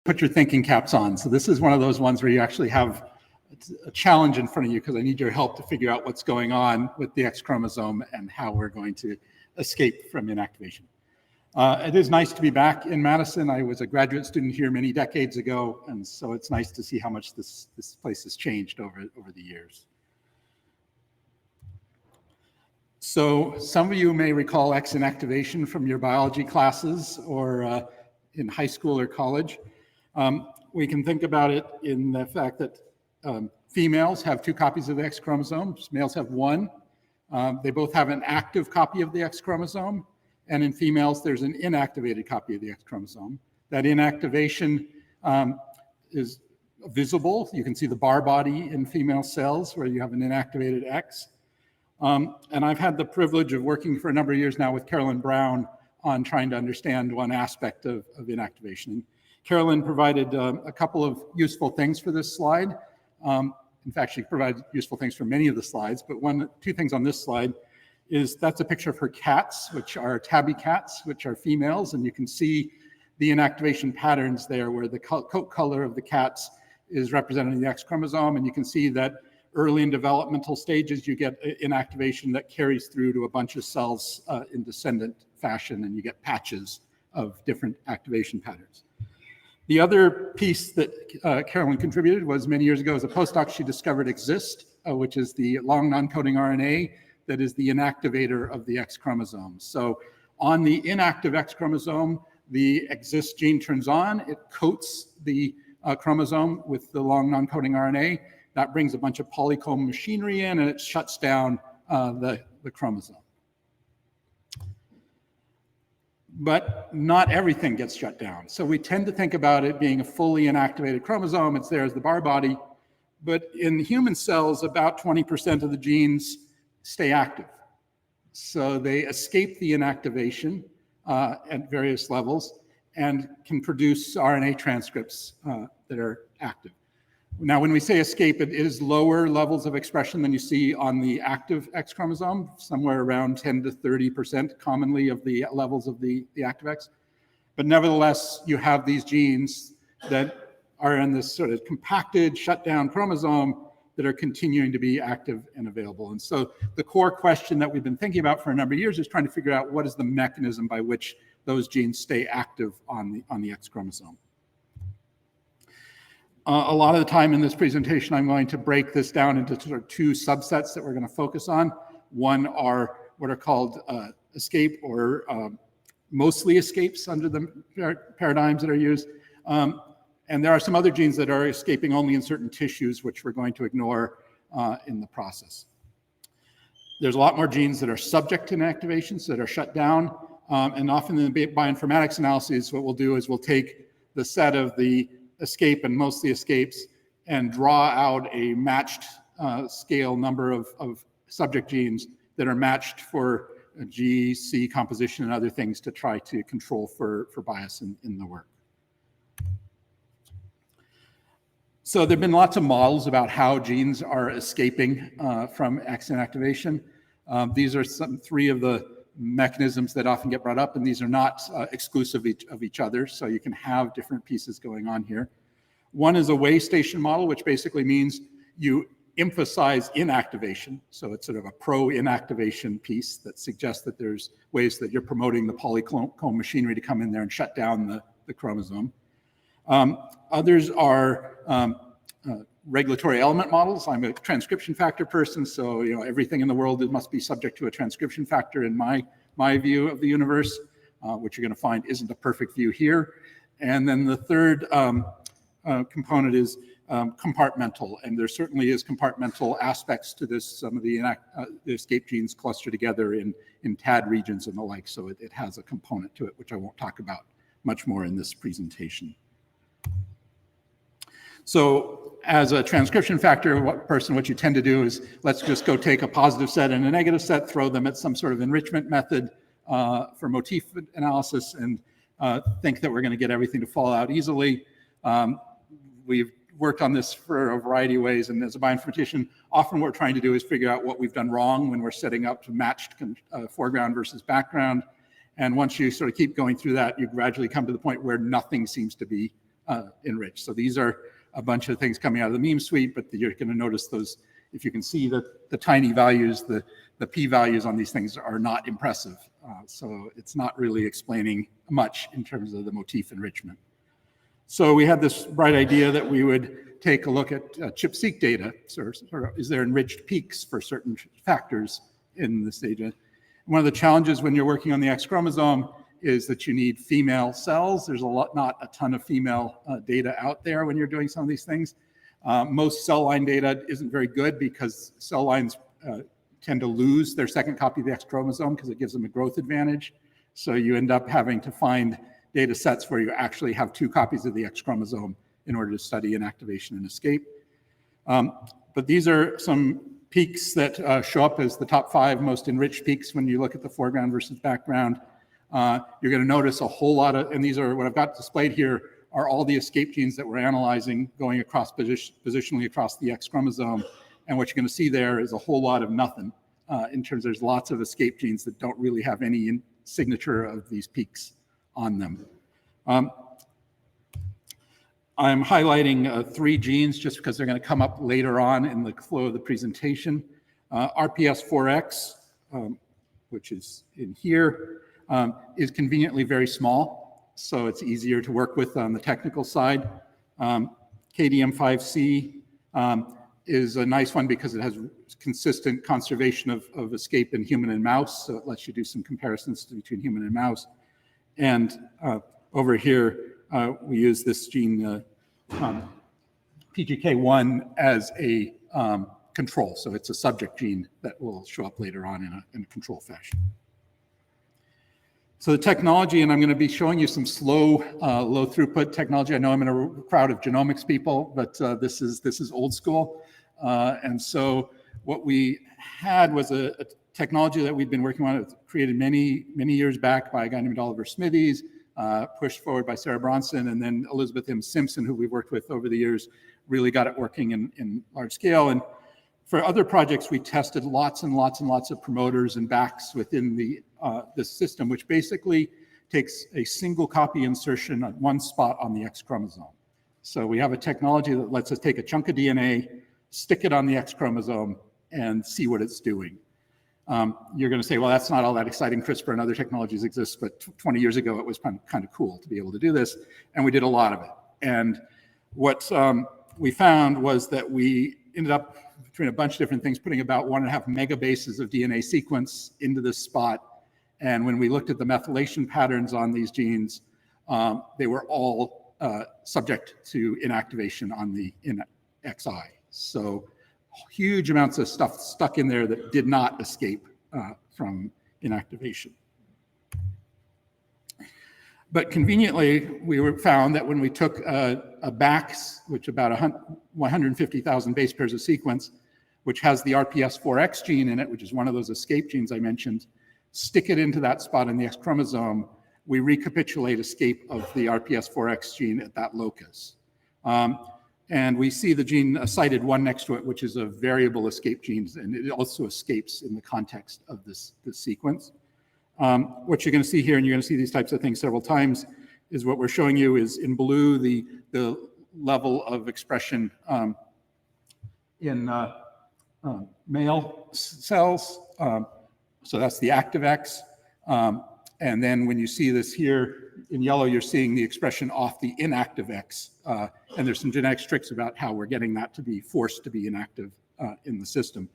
put your thinking caps on. So this is one of those ones where you actually have a challenge in front of you because I need your help to figure out what's going on with the X chromosome and how we're going to escape from inactivation. It is nice to be back in Madison. I was a graduate student here many decades ago, and so it's nice to see how much this place has changed over the years. So some of you may recall X inactivation from your biology classes or in high school or college. We can think about it in the fact that females have 2 copies of the X chromosome, males have 1. They both have an active copy of the X chromosome, and in females there's an inactivated copy of the X chromosome. That inactivation is visible. You can see the bar body in female cells where you have an inactivated X. And I've had the privilege of working for a number of years now with Carolyn Brown on trying to understand one aspect of inactivation. Carolyn provided a couple of useful things for this slide. In fact, she provided useful things for many of the slides, but 2 things on this slide is that's a picture of her cats, which are tabby cats, which are females, and you can see the inactivation patterns there where the coat color of the cats is representing the X chromosome, and you can see that early in developmental stages you get inactivation that carries through to a bunch of cells in descendant fashion, and you get patches of different activation patterns. The other piece that Carolyn contributed was many years ago as a postdoc, she discovered EXIST, which is the long non-coding RNA that is the inactivator of the X chromosome. So on the inactive X chromosome, the EXIST gene turns on, it coats the chromosome with the long non-coding RNA. That brings a bunch of polycomb machinery in and it shuts down the chromosome. But not everything gets shut down. So we tend to think about it being a fully inactivated chromosome. It's there as the bar body. But in human cells, about 20% of the genes stay active. So they escape the inactivation at various levels and can produce RNA transcripts that are active. Now, when we say escape, it is lower levels of expression than you see on the active X chromosome, somewhere around 10 to 30% commonly of the levels of the active X. But nevertheless, you have these genes that are in this sort of compacted, shut down chromosome that are continuing to be active and available. And so the core question that we've been thinking about for a number of years is trying to figure out what is the mechanism by which those genes stay active on the X chromosome. A lot of the time in this presentation, I'm going to break this down into sort of 2 subsets that we're going to focus on. One are what are called escape or mostly escapes under the paradigms that are used. And there are some other genes that are escaping only in certain tissues, which we're going to ignore in the process. There's a lot more genes that are subject to inactivations that are shut down. And often in the bioinformatics analyses, what we'll do is we'll take the set of the escape and mostly escapes and draw out a matched scale number of subject genes that are matched for G, C composition and other things to try to control for bias in the work. So there have been lots of models about how genes are escaping from X inactivation. These are 3 of the mechanisms that often get brought up, and these are not exclusive of each other, so you can have different pieces going on here. One is a way station model, which basically means you emphasize inactivation, so it's sort of a pro-inactivation piece that suggests that there's ways that you're promoting the polycomb machinery to come in there and shut down the chromosome. Others are regulatory element models. I'm a transcription factor person, so everything in the world must be subject to a transcription factor in my view of the universe, which you're going to find isn't a perfect view here. And then the third component is compartmental, and there certainly is compartmental aspects to this. Some of the escape genes cluster together in TAD regions and the like, so it has a component to it, which I won't talk about much more in this presentation. So as a transcription factor person, what you tend to do is let's just go take a positive set and a negative set, throw them at some sort of enrichment method for motif analysis, and think that we're going to get everything to fall out easily. We've worked on this for a variety of ways, and as a bioinformatician, often what we're trying to do is figure out what we've done wrong when we're setting up to matched foreground versus background. And once you sort of keep going through that, you gradually come to the point where nothing seems to be enriched. So these are a bunch of things coming out of the meme suite, but you're going to notice those, if you can see the tiny values, the p-values on these things are not impressive. So it's not really explaining much in terms of the motif enrichment. So we had this bright idea that we would take a look at ChIP-seq data. So is there enriched peaks for certain factors in this data? One of the challenges when you're working on the X chromosome is that you need female cells. There's not a ton of female data out there when you're doing some of these things. Most cell line data isn't very good because cell lines tend to lose their second copy of the X chromosome because it gives them a growth advantage. So you end up having to find data sets where you actually have 2 copies of the X chromosome in order to study inactivation and escape. But these are some peaks that show up as the top 5 most enriched peaks when you look at the foreground versus background. You're going to notice a whole lot of, and these are what I've got displayed here, are all the escape genes that we're analyzing going across positionally across the X chromosome. And what you're going to see there is a whole lot of nothing in terms of there's lots of escape genes that don't really have any signature of these peaks on them. I'm highlighting 3 genes just because they're going to come up later on in the flow of the presentation. RPS4X, which is in here, is conveniently very small, so it's easier to work with on the technical side. KDM5C is a nice one because it has consistent conservation of escape in human and mouse, so it lets you do some comparisons between human and mouse. And over here, we use this gene, PGK1, as a control. So it's a subject gene that will show up later on in a control fashion. So the technology, and I'm going to be showing you some slow, low throughput technology. I know I'm in a crowd of genomics people, but this is old school. And so what we had was a technology that we'd been working on. It was created many years back by a guy named Oliver Smithies, pushed forward by Sarah Bronson, and then Elizabeth M. Simpson, who we've worked with over the years, really got it working in large scale. And for other projects, we tested lots and lots and lots of promoters and backs within this system, which basically takes a single copy insertion at one spot on the X chromosome. So we have a technology that lets us take a chunk of DNA, stick it on the X chromosome, and see what it's doing. You're going to say, well, that's not all that exciting. CRISPR and other technologies exist, but 20 years ago, it was kind of cool to be able to do this, and we did a lot of it. And what we found was that we ended up, between a bunch of different things, putting about 1.5 megabases of DNA sequence into this spot. And when we looked at the methylation patterns on these genes, they were all subject to inactivation on the XI. So huge amounts of stuff stuck in there that did not escape from inactivation. But conveniently, we found that when we took a BAX, which about 150,000 base pairs of sequence, which has the RPS4X gene in it, which is one of those escape genes I mentioned, stick it into that spot in the X chromosome, we recapitulate escape of the RPS4X gene at that locus. And we see the gene cited one next to it, which is a variable escape gene, and it also escapes in the context of this sequence. What you're going to see here, and you're going to see these types of things several times, is what we're showing you is in blue the level of expression in male cells. So that's the active X. And then when you see this here in yellow, you're seeing the expression off the inactive X. And there's some genetics tricks about how we're getting that to be forced to be inactive in the system.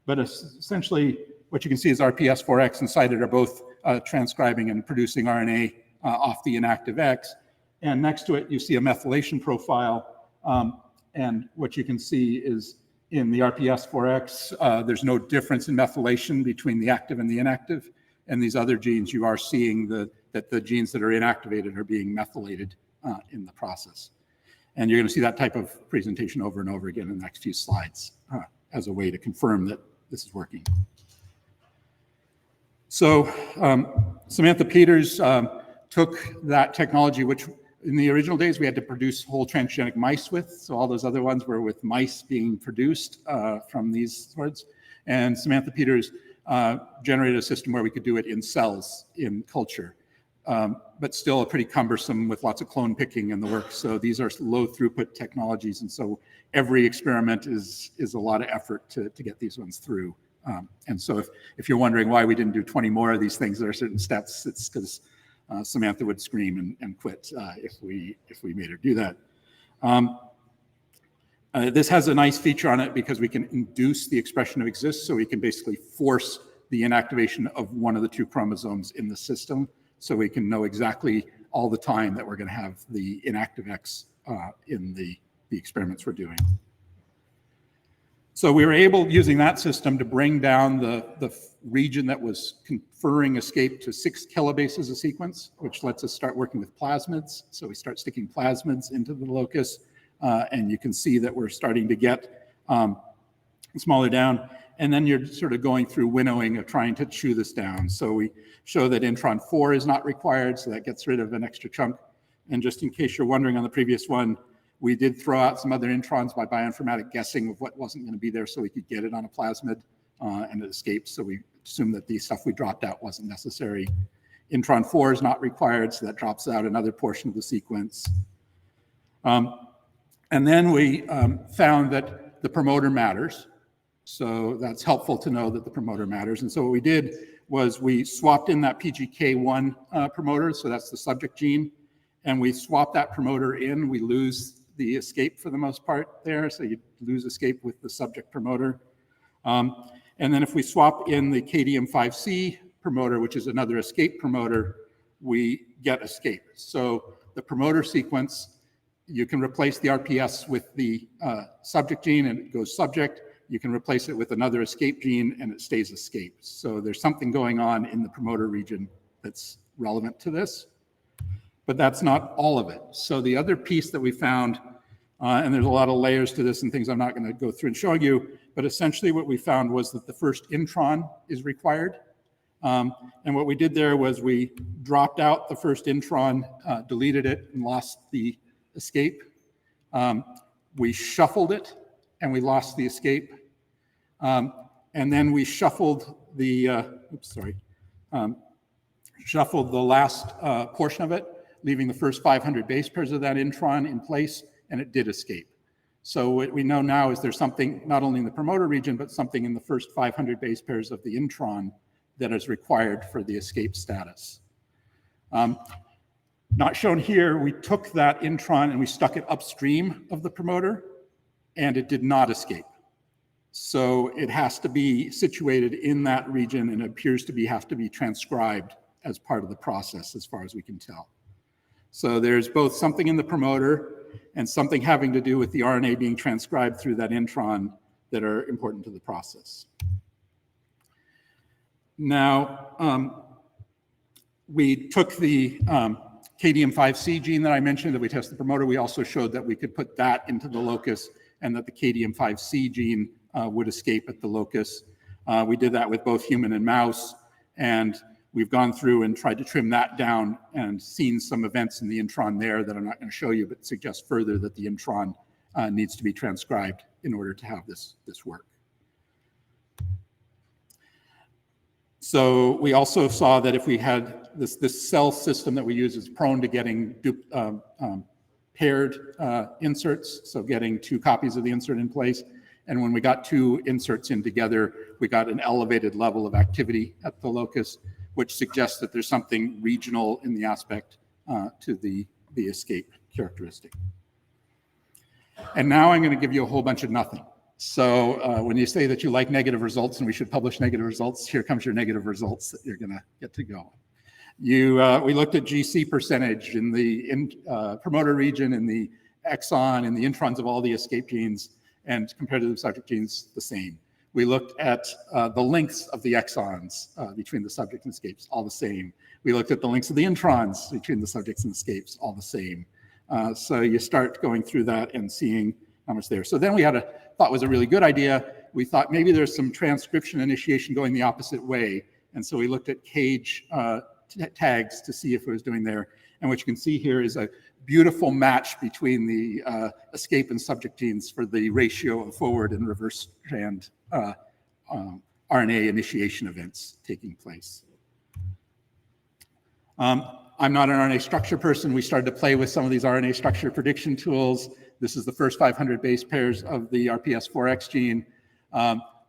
But essentially, what you can see is RPS4X and cited are both transcribing and producing RNA off the inactive X. And next to it, you see a methylation profile. And what you can see is in the RPS4X, there's no difference in methylation between the active and the inactive. And these other genes, you are seeing that the genes that are inactivated are being methylated in the process. And you're going to see that type of presentation over and over again in the next few slides as a way to confirm that this is working. So Samantha Peters took that technology, which in the original days we had to produce whole transgenic mice with. So all those other ones were with mice being produced from these sorts. And Samantha Peters generated a system where we could do it in cells in culture. but still pretty cumbersome with lots of clone picking and the work. So these are low throughput technologies. And so every experiment is a lot of effort to get these ones through. And so if you're wondering why we didn't do 20 more of these things, there are certain steps. It's because Samantha would scream and quit if we made her do that. This has a nice feature on it because we can induce the expression of exist, so we can basically force the inactivation of one of the two chromosomes in the system, so we can know exactly all the time that we're going to have the inactive X in the experiments we're doing. So we were able, using that system, to bring down the region that was conferring escape to 6 kilobases a sequence, which lets us start working with plasmids. So we start sticking plasmids into the locus, and you can see that we're starting to get smaller down. And then you're sort of going through winnowing of trying to chew this down. So we show that intron 4 is not required, so that gets rid of an extra chunk. And just in case you're wondering, on the previous one, we did throw out some other introns by bioinformatic guessing of what wasn't going to be there so we could get it on a plasmid, and it escaped. So we assumed that the stuff we dropped out wasn't necessary. Intron 4 is not required, so that drops out another portion of the sequence. And then we found that the promoter matters. So that's helpful to know that the promoter matters. And so what we did was we swapped in that PGK1 promoter, so that's the subject gene, and we swap that promoter in. We lose the escape for the most part there, so you lose escape with the subject promoter. And then if we swap in the KDM5C promoter, which is another escape promoter, we get escape. So the promoter sequence, you can replace the RPS with the subject gene and it goes subject. You can replace it with another escape gene and it stays escape. So there's something going on in the promoter region that's relevant to this. But that's not all of it. So the other piece that we found, and there's a lot of layers to this and things I'm not going to go through and show you, but essentially what we found was that the first intron is required. And what we did there was we dropped out the first intron, deleted it, and lost the escape. We shuffled it, and we lost the escape. And then we shuffled the, shuffled the last portion of it, leaving the first 500 base pairs of that intron in place, and it did escape. So what we know now is there's something not only in the promoter region, but something in the first 500 base pairs of the intron that is required for the escape status. Not shown here, we took that intron and we stuck it upstream of the promoter, and it did not escape. So it has to be situated in that region, and it appears to have to be transcribed as part of the process, as far as we can tell. So there's both something in the promoter and something having to do with the RNA being transcribed through that intron that are important to the process. Now, we took the KDM5C gene that I mentioned that we tested the promoter. We also showed that we could put that into the locus and that the KDM5C gene would escape at the locus. We did that with both human and mouse, and we've gone through and tried to trim that down and seen some events in the intron there that I'm not going to show you, but suggest further that the intron needs to be transcribed in order to have this work. So we also saw that if we had this cell system that we use is prone to getting paired inserts, so getting 2 copies of the insert in place. And when we got 2 inserts in together, we got an elevated level of activity at the locus, which suggests that there's something regional in the aspect to the escape characteristic. And now I'm going to give you a whole bunch of nothing. So when you say that you like negative results and we should publish negative results, here comes your negative results that you're going to get to go. We looked at GC percentage in the promoter region, in the exon, in the introns of all the escape genes, and compared to the subject genes, the same. We looked at the lengths of the exons between the subject and escapes, all the same. We looked at the lengths of the introns between the subjects and escapes, all the same. So you start going through that and seeing how much there. So then we had thought was a really good idea. We thought maybe there's some transcription initiation going the opposite way. And so we looked at cage tags to see if it was doing there. And what you can see here is a beautiful match between the escape and subject genes for the ratio of forward and reverse strand RNA initiation events taking place. I'm not an RNA structure person. We started to play with some of these RNA structure prediction tools. This is the first 500 base pairs of the RPS4X gene.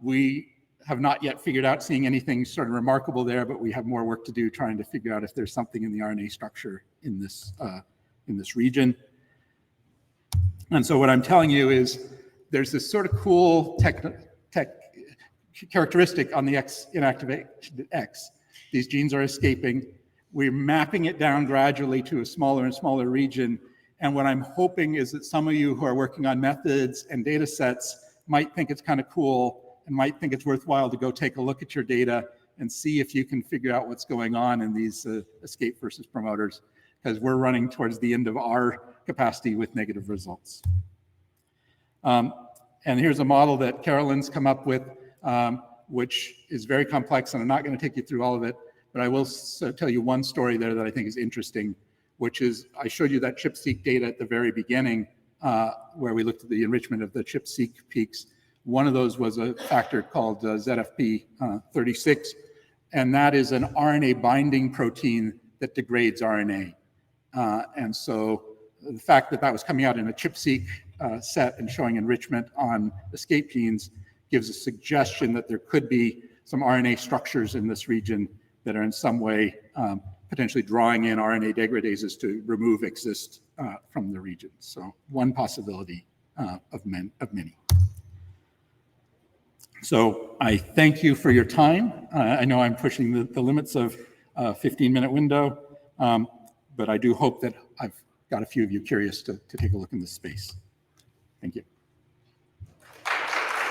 We have not yet figured out seeing anything sort of remarkable there, but we have more work to do trying to figure out if there's something in the RNA structure in this region. And so what I'm telling you is there's this sort of cool characteristic on the X inactivation X. These genes are escaping. We're mapping it down gradually to a smaller and smaller region. And what I'm hoping is that some of you who are working on methods and data sets might think it's kind of cool and might think it's worthwhile to go take a look at your data and see if you can figure out what's going on in these escape versus promoters, because we're running towards the end of our capacity with negative results. And here's a model that Carolyn's come up with, which is very complex, and I'm not going to take you through all of it, but I will tell you one story there that I think is interesting, which is I showed you that ChIP-seq data at the very beginning, where we looked at the enrichment of the ChIP-seq peaks. One of those was a factor called ZFP36, and that is an RNA binding protein that degrades RNA. And so the fact that that was coming out in a ChIP-seq set and showing enrichment on escape genes gives a suggestion that there could be some RNA structures in this region that are in some way potentially drawing in RNA degradoses to remove exist from the region. So one possibility of many. So I thank you for your time. I know I'm pushing the limits of a 15-minute window, but I do hope that I've got a few of you curious to take a look in this space. Thank you.